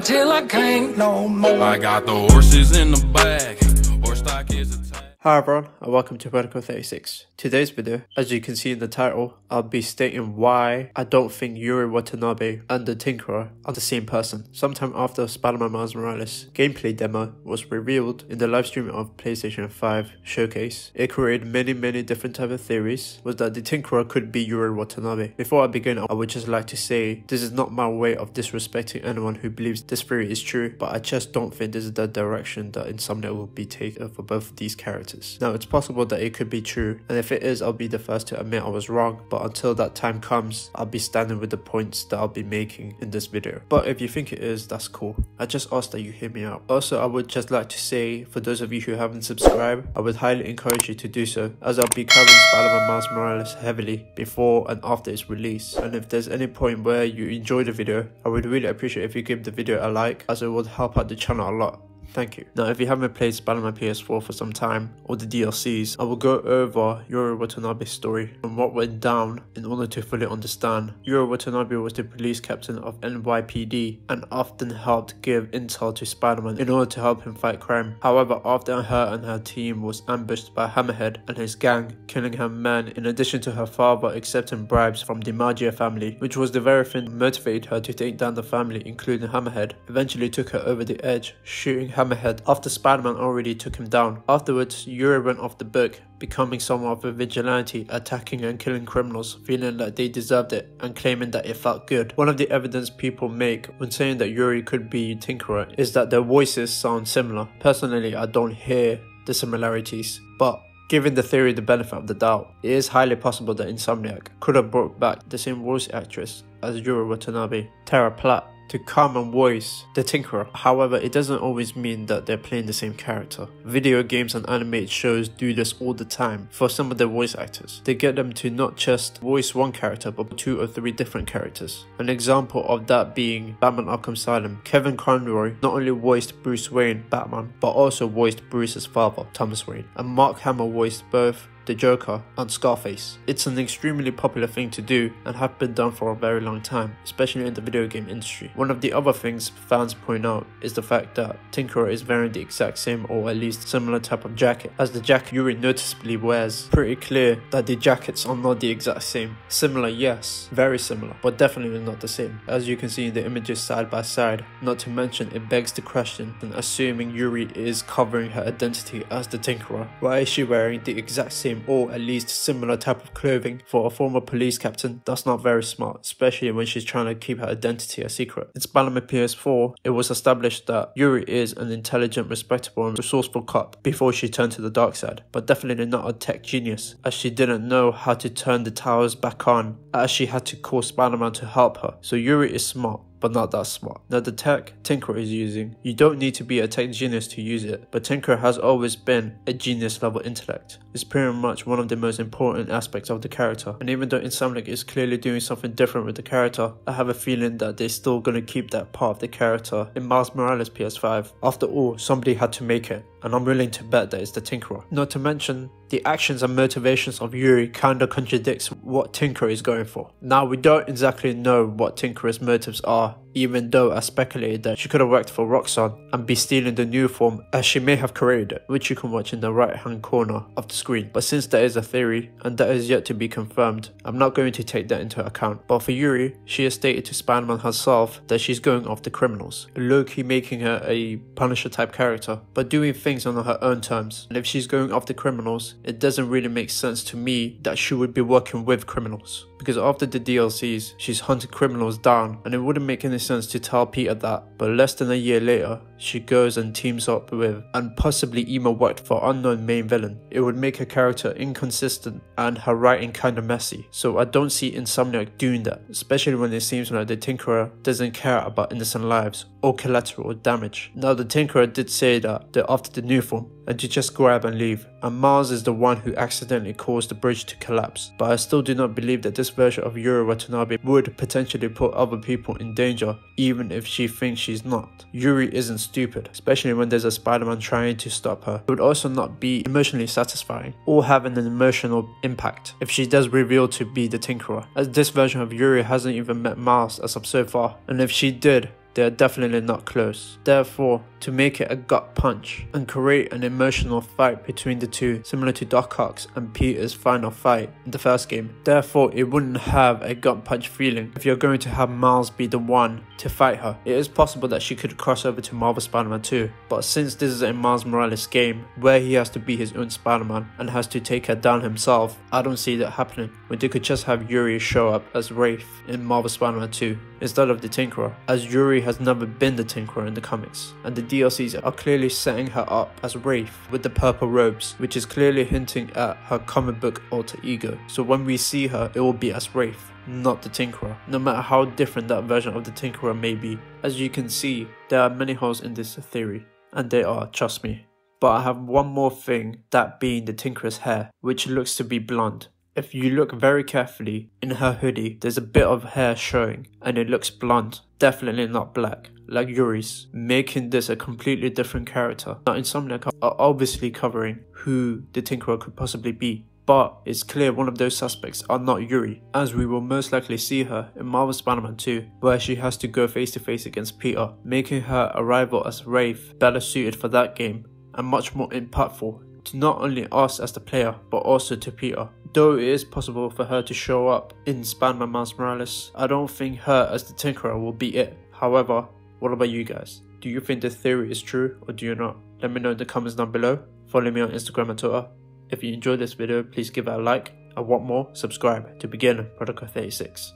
till I can't no more. I got the horses in the bag. Horse stock is a tag. Hi everyone, and welcome to Vertical 36. Today's video, as you can see in the title, I'll be stating why I don't think Yuri Watanabe and the Tinkerer are the same person. Sometime after Spider-Man Miles Morales gameplay demo was revealed in the live stream of PlayStation 5 showcase, it created many different types of theories, was that the Tinkerer could be Yuri Watanabe. Before I begin, I would just like to say, this is not my way of disrespecting anyone who believes this theory is true, but I just don't think this is the direction that Insomniac will be taken for both of these characters. Now, it's possible that it could be true, and if it is, I'll be the first to admit I was wrong, but until that time comes, I'll be standing with the points that I'll be making in this video. But if you think it is, that's cool. I just ask that you hear me out. Also, I would just like to say, for those of you who haven't subscribed, I would highly encourage you to do so, as I'll be covering Spider-Man Miles Morales heavily before and after its release. And if there's any point where you enjoy the video, I would really appreciate if you give the video a like, as it would help out the channel a lot. Thank you. Now, if you haven't played Spider-Man PS4 for some time, or the DLCs, I will go over Yuri Watanabe's story and what went down in order to fully understand. Yuri Watanabe was the police captain of NYPD and often helped give intel to Spider-Man in order to help him fight crime. However, after her and her team was ambushed by Hammerhead and his gang, killing her men in addition to her father accepting bribes from the Magia family, which was the very thing that motivated her to take down the family, including Hammerhead, eventually took her over the edge, shooting Hammerhead after Spider-Man already took him down. Afterwards, Yuri went off the book, becoming somewhat of a vigilante, attacking and killing criminals, feeling like they deserved it and claiming that it felt good. One of the evidence people make when saying that Yuri could be Tinkerer is that their voices sound similar. Personally, I don't hear the similarities, but given the theory the benefit of the doubt, it is highly possible that Insomniac could have brought back the same voice actress as Yuri Watanabe, Tara Platt, to come and voice the Tinkerer. However, it doesn't always mean that they're playing the same character. Video games and animated shows do this all the time for some of their voice actors. They get them to not just voice one character but 2 or 3 different characters. An example of that being Batman Arkham Asylum. Kevin Conroy not only voiced Bruce Wayne, Batman, but also voiced Bruce's father, Thomas Wayne, and Mark Hamill voiced both the Joker and Scarface. It's an extremely popular thing to do and have been done for a very long time, especially in the video game industry. One of the other things fans point out is the fact that Tinkerer is wearing the exact same or at least similar type of jacket as the jacket Yuri noticeably wears. Pretty clear that the jackets are not the exact same. Similar, yes, very similar, but definitely not the same, as you can see in the images side by side. Not to mention, it begs the question, and assuming Yuri is covering her identity as the Tinkerer, why is she wearing the exact same or at least similar type of clothing for a former police captain? That's not very smart, especially when she's trying to keep her identity a secret. In Spider-Man PS4, it was established that Yuri is an intelligent, respectable and resourceful cop before she turned to the dark side, but definitely not a tech genius, as she didn't know how to turn the towers back on, as she had to call Spider-Man to help her. So Yuri is smart, but not that smart. Now, the tech Tinkerer is using, you don't need to be a tech genius to use it, but Tinkerer has always been a genius level intellect. It's pretty much one of the most important aspects of the character, and even though Insomniac is clearly doing something different with the character, I have a feeling that they're still gonna keep that part of the character in Miles Morales PS5. After all, somebody had to make it, and I'm willing to bet that it's the Tinkerer. Not to mention, the actions and motivations of Yuri kinda contradicts what Tinkerer is going for. Now, we don't exactly know what Tinkerer's motives are, even though I speculated that she could have worked for Roxxon and be stealing the new form, as she may have created it, which you can watch in the right hand corner of the screen. But since that is a theory and that is yet to be confirmed, I'm not going to take that into account. But for Yuri, she has stated to Spider-Man herself that she's going after criminals, low-key making her a Punisher type character, but doing things on her own terms. And if she's going after criminals, it doesn't really make sense to me that she would be working with criminals, because after the DLCs, she's hunted criminals down, and it wouldn't make any sense to tell Peter that. But less than a year later, she goes and teams up with, and possibly even worked for, unknown main villain. It would make her character inconsistent and her writing kinda messy, so I don't see Insomniac doing that, especially when it seems like the Tinkerer doesn't care about innocent lives or collateral damage. Now, the Tinkerer did say that they're after the new form and to just grab and leave, and Miles is the one who accidentally caused the bridge to collapse. But I still do not believe that this version of Yuri Watanabe would potentially put other people in danger, even if she thinks she's not. Yuri isn't stupid, especially when there's a Spider-Man trying to stop her. It would also not be emotionally satisfying or having an emotional impact if she does reveal to be the Tinkerer, as this version of Yuri hasn't even met Miles as of so far, and if she did, they are definitely not close. Therefore, to make it a gut punch and create an emotional fight between the two, similar to Doc Ock's and Peter's final fight in the first game, therefore it wouldn't have a gut punch feeling if you're going to have Miles be the one to fight her. It is possible that she could cross over to Marvel Spider-Man 2, but since this is a Miles Morales game where he has to be his own Spider-Man and has to take her down himself, I don't see that happening, when they could just have Yuri show up as Wraith in Marvel Spider-Man 2 instead of the Tinkerer, as Yuri has never been the Tinkerer in the comics, and the DLCs are clearly setting her up as Wraith with the purple robes, which is clearly hinting at her comic book alter ego. So when we see her, it will be as Wraith, not the Tinkerer, no matter how different that version of the Tinkerer may be. As you can see, there are many holes in this theory, and they are, trust me. But I have one more thing, that being the Tinkerer's hair, which looks to be blonde. If you look very carefully, in her hoodie, there's a bit of hair showing, and it looks blonde, definitely not black, like Yuri's, making this a completely different character. Now, Insomniac are obviously covering who the Tinkerer could possibly be, but it's clear one of those suspects are not Yuri, as we will most likely see her in Marvel Spider-Man 2, where she has to go face to face against Peter, making her arrival as Wraith better suited for that game, and much more impactful to not only us as the player, but also to Peter. Though it is possible for her to show up in Spider-Man Miles Morales, I don't think her as the Tinkerer will be it. However, what about you guys? Do you think this theory is true or do you not? Let me know in the comments down below. Follow me on Instagram and Twitter. If you enjoyed this video, please give it a like, and want more, subscribe to begin Protocol 36.